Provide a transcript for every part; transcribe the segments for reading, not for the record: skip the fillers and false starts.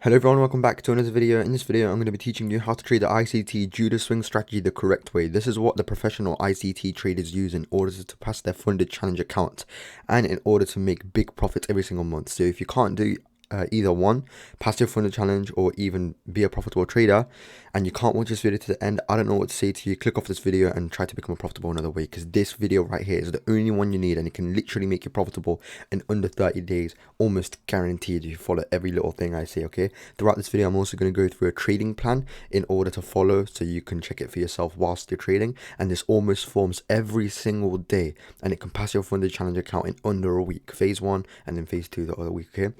Hello everyone, welcome back to another video. In this video, I'm going to be teaching you how to trade the ICT Judas swing strategy the correct way. This is what the professional ICT traders use in order to pass their funded challenge account and in order to make big profits every single month. So if you can't do either one, pass your funded challenge or even be a profitable trader, and you can't watch this video to the end, I don't know what to say to you. Click off this video and try to become a profitable another way, because this video right here is the only one you need, and it can literally make you profitable in under 30 days, almost guaranteed if you follow every little thing I say. Okay, throughout this video I'm also going to go through a trading plan in order to follow, so you can check it for yourself whilst you're trading, and this almost forms every single day, and it can pass your funded challenge account in under a week. Phase 1 and then phase 2 the other week. Okay,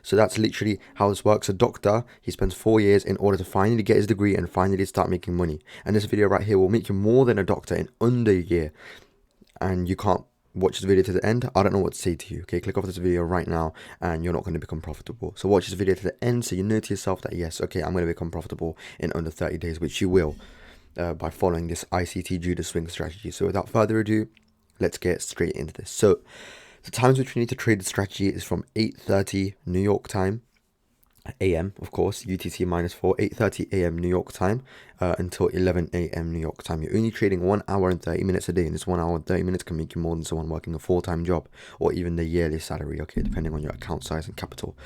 so that's literally how this works. A doctor, he spends 4 years in order to finally get his degree and finally start making money, and this video right here will make you more than a doctor in under a year. And you can't watch this video to the end, I don't know what to say to you. Okay, click off this video right now and you're not going to become profitable. So watch this video to the end so you know to yourself that yes, okay, I'm going to become profitable in under 30 days, which you will by following this ICT Judas swing strategy. So without further ado, let's get straight into this. So the times which we need to trade the strategy is from 8:30 New York time, AM, of course, UTC -4, 8:30 AM New York time until 11 AM New York time. You're only trading 1 hour and 30 minutes a day, and this 1 hour and 30 minutes can make you more than someone working a full-time job or even the yearly salary, okay, depending on your account size and capital.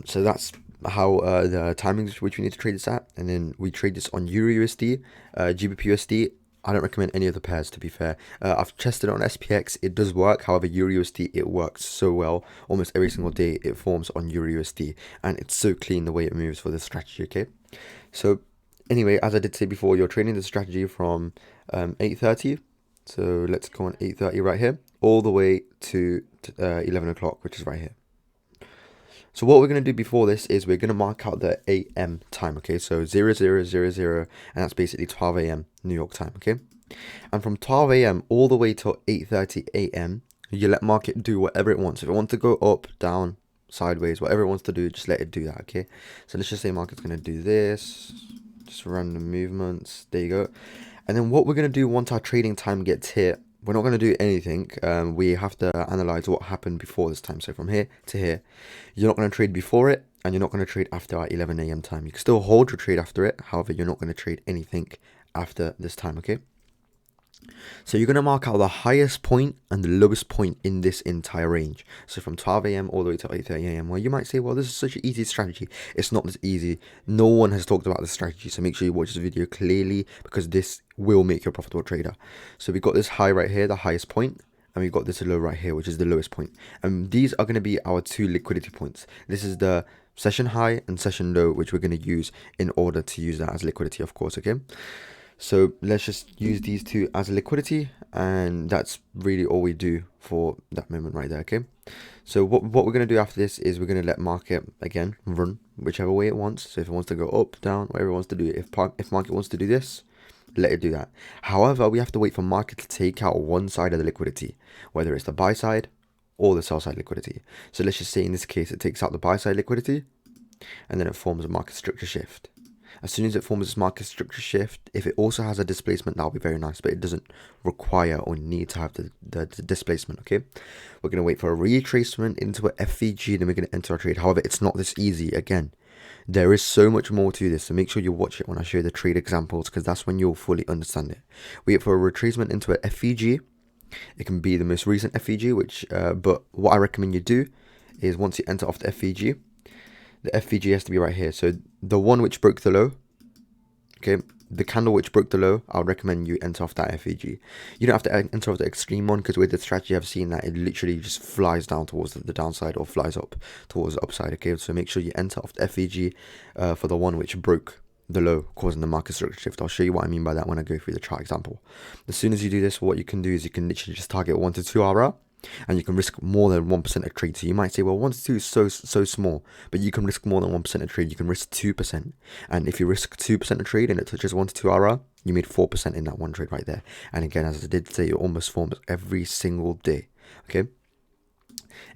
So that's how the timings which we need to trade this at, and then we trade this on Euro USD, GBP USD. I don't recommend any of the pairs, to be fair. I've tested it on SPX, it does work. However, Euro USD, it works so well. Almost every single day it forms on Euro USD, and it's so clean the way it moves for this strategy, okay? So anyway, as I did say before, you're trading the strategy from 8:30. So let's go on 8:30 right here, all the way to 11 o'clock, which is right here. So what we're going to do before this is we're going to mark out the AM time, okay? So 0000, and that's basically 12 AM New York time, okay? And from 12 AM all the way till 8:30 AM, you let market do whatever it wants. If it wants to go up, down, sideways, whatever it wants to do, just let it do that, okay? So let's just say market's going to do this, just random movements, there you go. And then what we're going to do once our trading time gets hit, we're not going to do anything. We have to analyze what happened before this time. So from here to here, you're not going to trade before it, and you're not going to trade after our 11 AM time. You can still hold your trade after it. However, you're not going to trade anything after this time, okay? So you're going to mark out the highest point and the lowest point in this entire range. So from 12 AM all the way to 8:30 AM. Well, you might say, well, this is such an easy strategy. It's not this easy. No one has talked about this strategy. So make sure you watch this video clearly, because this will make you a profitable trader. So we've got this high right here, the highest point, and we've got this low right here, which is the lowest point. And these are going to be our two liquidity points. This is the session high and session low, which we're going to use in order to use that as liquidity, of course, okay? So let's just use these two as liquidity, and that's really all we do for that moment right there, okay? So what we're going to do after this is we're going to let market, again, run whichever way it wants. So if it wants to go up, down, whatever it wants to do. If market wants to do this, let it do that. However, we have to wait for market to take out one side of the liquidity, whether it's the buy side or the sell side liquidity. So let's just say in this case it takes out the buy side liquidity, and then it forms a market structure shift. As soon as it forms this market structure shift, if it also has a displacement, that'll be very nice, but it doesn't require or need to have the displacement, okay? We're going to wait for a retracement into a FVG, then we're going to enter our trade. However, it's not this easy. Again, there is so much more to this, so make sure you watch it when I show you the trade examples, because that's when you'll fully understand it. Wait for a retracement into a FVG. It can be the most recent FVG, which, but what I recommend you do is once you enter off the FVG, the FVG has to be right here. So the one which broke the low, okay, the candle which broke the low, I would recommend you enter off that FVG. You don't have to enter off the extreme one, because with the strategy I've seen that it literally just flies down towards the downside or flies up towards the upside, okay? So make sure you enter off the FVG for the one which broke the low, causing the market structure shift. I'll show you what I mean by that when I go through the chart example. As soon as you do this, what you can do is you can literally just target 1 to 2 hour, and you can risk more than 1% a trade. So you might say, well, 1 to 2 is so small, but you can risk more than 1% a trade. You can risk 2%, and if you risk 2% a trade and it touches 1 to 2 hour, you made 4% in that one trade right there. And again, as I did say, it almost forms every single day, okay?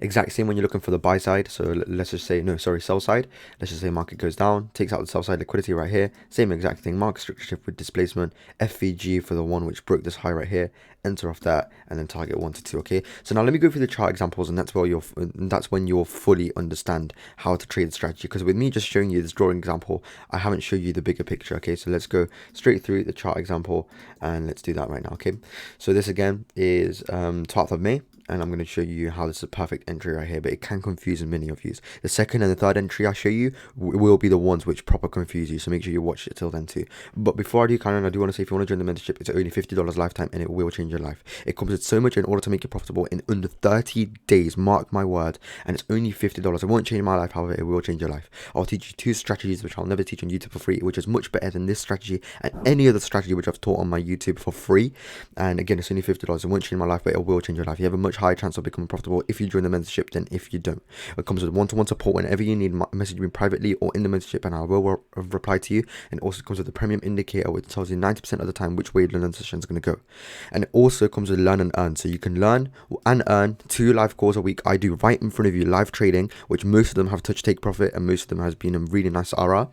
Exact same when you're looking for the buy side. So let's just say, no, sorry, sell side. Let's just say market goes down, takes out the sell side liquidity right here. Same exact thing, market structure shift with displacement, FVG for the one which broke this high right here, enter off that, and then target 1 to 2. Okay, so now let me go through the chart examples, and that's when you'll fully understand how to trade the strategy. Because with me just showing you this drawing example, I haven't shown you the bigger picture. Okay, so let's go straight through the chart example, and let's do that right now. Okay, so this again is 12th of May. And I'm going to show you how this is a perfect entry right here, but it can confuse many of you. The second and the third entry I show you will be the ones which proper confuse you, so make sure you watch it till then too. But before I do, I do want to say, if you want to join the mentorship, it's only $50 lifetime, and it will change your life. It comes with so much in order to make it profitable in under 30 days, mark my word, and it's only $50. It won't change my life, however, it will change your life. I'll teach you 2 strategies which I'll never teach on YouTube for free, which is much better than this strategy and any other strategy which I've taught on my YouTube for free. And again, it's only $50. It won't change my life, but it will change your life. You have a much higher chance of becoming profitable if you join the mentorship than if you don't. It comes with one-to-one support whenever you need. Message me privately or in the mentorship, and I will reply to you. And it also comes with a premium indicator which tells you 90% of the time which way the learning session is going to go. And it also comes with learn and earn, so you can learn and earn 2 live calls a week I do right in front of you, live trading, which most of them have touch take profit, and most of them has been a really nice RR.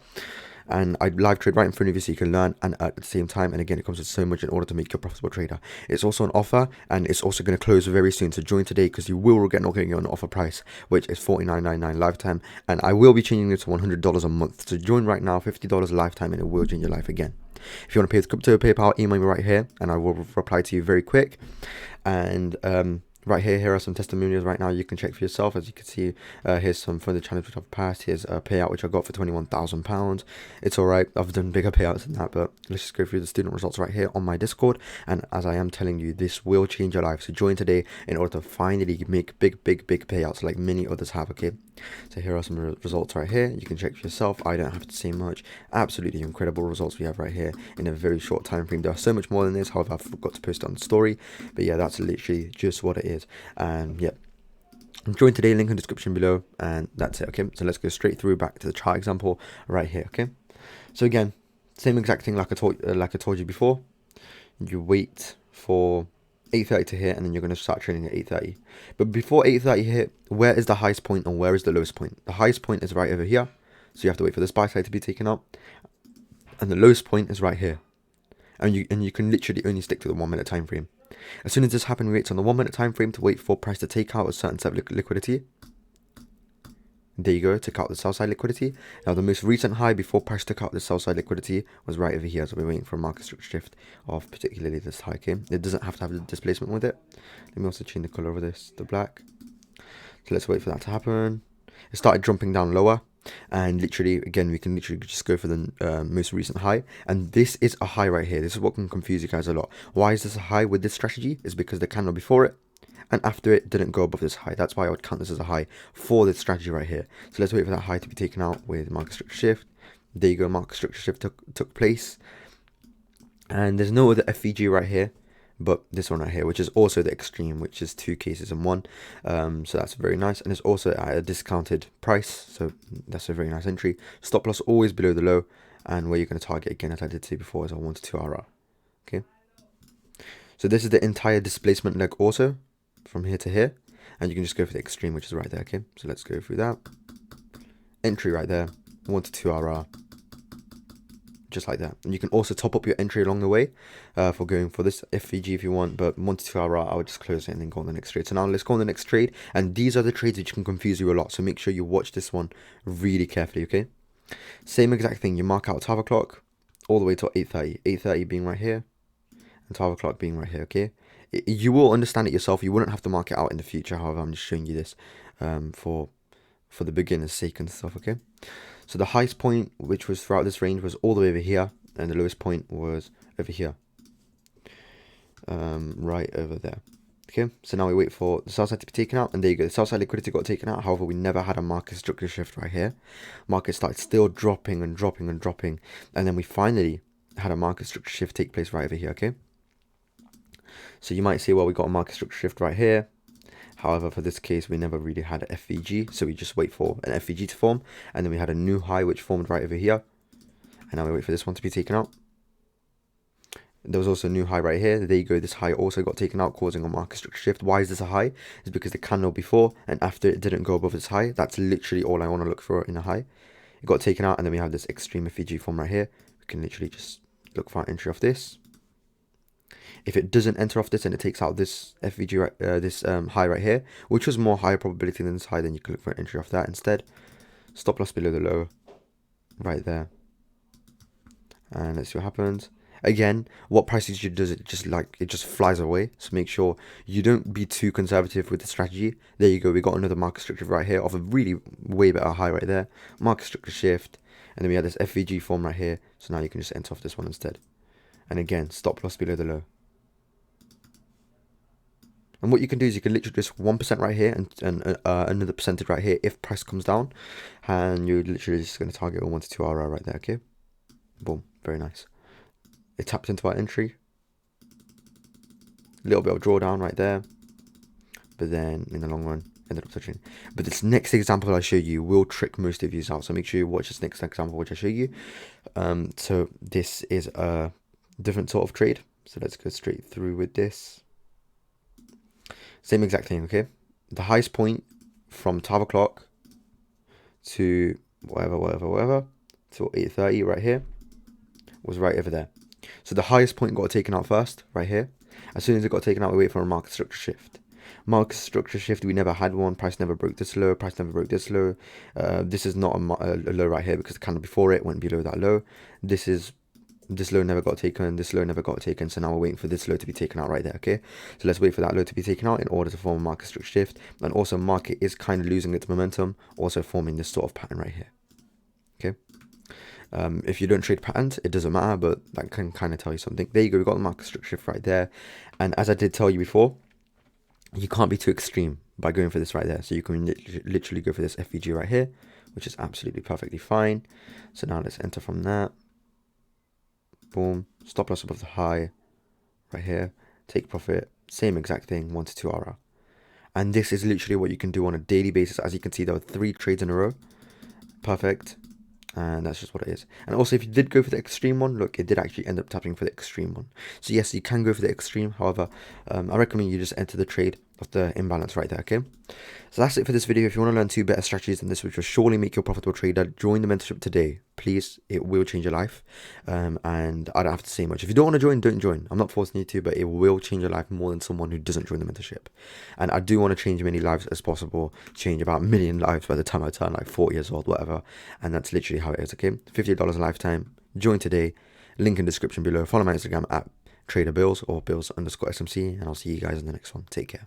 And I live trade right in front of you, so you can learn and earn at the same time. And again, it comes with so much in order to make you a profitable trader. It's also an offer, and it's also going to close very soon, so join today, because you will get getting on offer price, which is $49.99 lifetime, and I will be changing it to $100 a month. So join right now, $50 lifetime, and it will change your life again. If you want to pay with crypto or PayPal, email me right here, and I will reply to you very quick. And right here are some testimonials right now you can check for yourself. As you can see, here's some from the challenge which I've passed. Here's a payout which I got for £21,000. It's alright, I've done bigger payouts than that, but let's just go through the student results right here on my Discord. And as I am telling you, this will change your life, so join today in order to finally make big payouts like many others have. Okay, so here are some results right here. You can check for yourself. I don't have to say much. Absolutely incredible results we have right here in a very short time frame. There are so much more than this, however I forgot to post it on the story, but yeah, that's literally just what it is. And yeah, join today, link in the description below, and that's it. Okay, so let's go straight through back to the chart example right here. Okay, so again, same exact thing like I told you before. You wait for 8:30 to hit, and then you're going to start trading at 8:30. But before 8:30 hit, where is the highest point and where is the lowest point? The highest point is right over here, so you have to wait for this buy side to be taken up, and the lowest point is right here. And you can literally only stick to the 1 minute time frame. As soon as this happens, we wait on the 1 minute time frame to wait for price to take out a certain set of liquidity. There you go, took out the sell side liquidity. Now the most recent high before price took out the sell side liquidity was right over here, so we're waiting for a market structure shift of particularly this high. Okay, it doesn't have to have the displacement with it. Let me also change the color of this to black. So let's wait for that to happen. It started jumping down lower, and literally again we can literally just go for the most recent high, and this is a high right here. This is what can confuse you guys a lot. Why is this a high with this strategy? Is because the candle before it and after it didn't go above this high. That's why I would count this as a high for this strategy right here. So let's wait for that high to be taken out with market structure shift. There you go, market structure shift took place, and there's no other FVG right here but this one right here, which is also the extreme, which is 2 cases in one. So that's very nice, and it's also at a discounted price, so that's a very nice entry. Stop loss always below the low, and where you're going to target again, as I did say before, is a 1 to 2 RR. Okay, so this is the entire displacement leg also from here to here, and you can just go for the extreme, which is right there. Okay, so let's go through that. Entry right there, 1 to 2 RR, just like that. And you can also top up your entry along the way for going for this FVG if you want, but 1 to 2 RR, I would just close it and then go on the next trade. So now let's go on the next trade, and these are the trades which can confuse you a lot, so make sure you watch this one really carefully. Okay, same exact thing. You mark out 12 o'clock all the way to 8:30, 8:30 being right here and 12 o'clock being right here. Okay, you will understand it yourself. You wouldn't have to mark it out in the future, however I'm just showing you this for the beginner's sake and stuff. Okay, so the highest point which was throughout this range was all the way over here, and the lowest point was over here, right over there. Okay, so now we wait for the sell side to be taken out, and there you go, the sell side liquidity got taken out. However, we never had a market structure shift right here. Market started still dropping and dropping and dropping, and then we finally had a market structure shift take place right over here. Okay, so you might say, well, we got a market structure shift right here. However, for this case, we never really had an FVG, so we just wait for an FVG to form, and then we had a new high which formed right over here, and now we wait for this one to be taken out. There was also a new high right here. There you go. This high also got taken out, causing a market structure shift. Why is this a high? It's because the candle before and after it didn't go above this high. That's literally all I want to look for in a high. It got taken out, and then we have this extreme FEG form right here. We can literally just look for an entry off this. If it doesn't enter off this and it takes out this FVG, this high right here, which was more higher probability than this high, then you can look for an entry off that instead. Stop loss below the low, right there. And let's see what happens. Again, what price does it just flies away. So make sure you don't be too conservative with the strategy. There you go. We got another market structure right here off a really way better high right there. Market structure shift, and then we have this FVG form right here. So now you can just enter off this one instead. And again, stop loss below the low. And what you can do is you can literally just 1% right here and another percentage right here if price comes down. And you're literally just going to target a 1 to 2 RR right there, okay? Boom, very nice. It tapped into our entry. A little bit of drawdown right there. But then in the long run, ended up touching. But this next example I show you will trick most of you out. So make sure you watch this next example which I show you. So this is a different sort of trade. So let's go straight through with this. Same exact thing, okay? The highest point from 12 o'clock to whatever, to 8:30 right here was right over there. So the highest point got taken out first, right here. As soon as it got taken out, we wait for a market structure shift. Market structure shift, we never had one. Price never broke this low. Price never broke this low. This is not a low right here because the candle before it went below that low. This low never got taken, this low never got taken, so now we're waiting for this low to be taken out right there, okay? So let's wait for that low to be taken out in order to form a market structure shift. And also market is kind of losing its momentum, also forming this sort of pattern right here, okay? If you don't trade patterns, it doesn't matter, but that can kind of tell you something. There you go, we got the market structure shift right there. And as I did tell you before, you can't be too extreme by going for this right there. So you can literally go for this FVG right here, which is absolutely perfectly fine. So now let's enter from that. Boom, stop loss above the high right here, take profit, same exact thing, 1 to 2 RR. And this is literally what you can do on a daily basis. As you can see, there were 3 trades in a row. Perfect. And that's just what it is. And also, if you did go for the extreme one, look, it did actually end up tapping for the extreme one. So yes, you can go for the extreme. However, I recommend you just enter the trade of the imbalance right there, okay? So that's it for this video. If you want to learn 2 better strategies than this, which will surely make you a profitable trader, join the mentorship today. Please, it will change your life. And I don't have to say much. If you don't want to join, don't join. I'm not forcing you to, but it will change your life more than someone who doesn't join the mentorship. And I do want to change as many lives as possible, change about 1 million lives by the time I turn like 40 years old, whatever. And that's literally how it is, okay? $50 a lifetime. Join today. Link in description below. Follow my Instagram at TraderBills or Bills_SMC. And I'll see you guys in the next one. Take care.